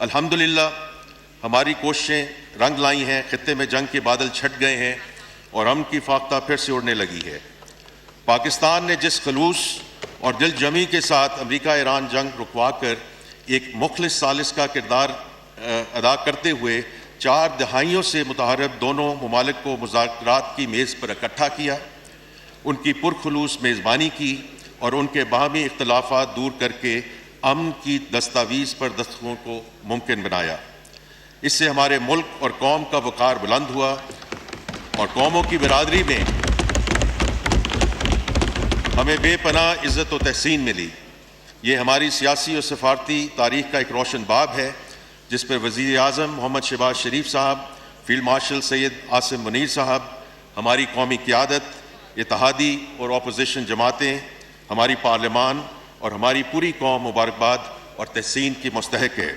الحمدللہ ہماری کوششیں رنگ لائی ہیں، خطے میں جنگ کے بادل چھٹ گئے ہیں اور امن کی فاختہ پھر سے اڑنے لگی ہے۔ پاکستان نے جس خلوص اور دل جمی کے ساتھ امریکہ ایران جنگ رکوا کر ایک مخلص ثالث کا کردار ادا کرتے ہوئے 4 دہائیوں سے متحارب دونوں ممالک کو مذاکرات کی میز پر اکٹھا کیا، ان کی پرخلوص میزبانی کی اور ان کے باہمی اختلافات دور کر کے امن کی دستاویز پر دستخط کو ممکن بنایا۔ اس سے ہمارے ملک اور قوم کا وقار بلند ہوا اور قوموں کی برادری میں ہمیں بے پناہ عزت و تحسین ملی۔ یہ ہماری سیاسی اور سفارتی تاریخ کا ایک روشن باب ہے جس پر وزیر اعظم محمد شہباز شریف صاحب، فیلڈ مارشل سید عاصم منیر صاحب، ہماری قومی قیادت، اتحادی اور اپوزیشن جماعتیں، ہماری پارلیمان اور ہماری پوری قوم مبارکباد اور تحسین کی مستحق ہے۔